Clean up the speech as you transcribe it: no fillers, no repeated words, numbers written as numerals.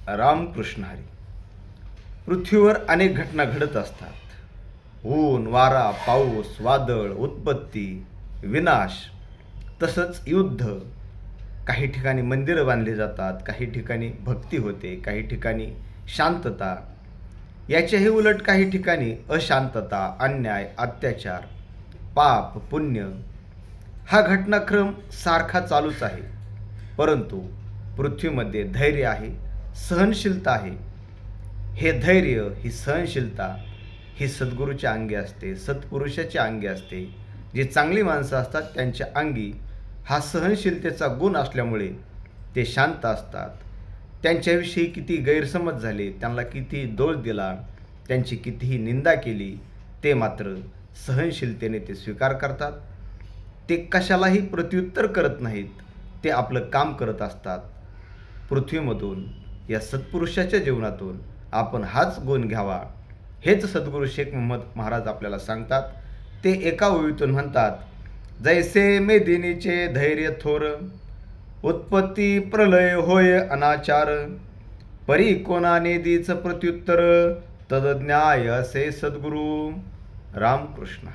रामकृष्ण हरी. पृथ्वीवर अनेक घटना घडत असतात. ऊन, वारा, पाऊस, वादळ, उत्पत्ती, विनाश, तसंच युद्ध. काही ठिकाणी मंदिरं बांधली जातात, काही ठिकाणी भक्ती होते, काही ठिकाणी शांतता. याच्याही उलट काही ठिकाणी अशांतता, अन्याय, अत्याचार, पाप, पुण्य हा घटनाक्रम सारखा चालूच आहे. परंतु पृथ्वीमध्ये धैर्य आहे, सहनशीलता आहे. हे धैर्य, ही सहनशीलता ही सद्गुरूच्या अंगी असते, सत्पुरुषाच्या अंगी असते. जे चांगली माणसं असतात त्यांच्या अंगी हा सहनशीलतेचा गुण असल्यामुळे ते शांत असतात. त्यांच्याविषयी किती गैरसमज झाले, त्यांना किती दोष दिला, त्यांची कितीही निंदा केली, ते मात्र सहनशीलतेने ते स्वीकार करतात. ते कशालाही प्रत्युत्तर करत नाहीत, ते आपलं काम करत असतात. पृथ्वीमधून या सत्पुरुषाच्या जीवनातून आपण हाच गुण घ्यावा, हेच सद्गुरू शेख मोहम्मद महाराज आपल्याला सांगतात. ते एका ओळीतून म्हणतात, जैसे मेदिनीचे धैर्य थोर, उत्पत्ती प्रलय होय अनाचार, परी कोणा नेदीच प्रत्युत्तर, तदज्ञाय असे सद्गुरू. रामकृष्ण.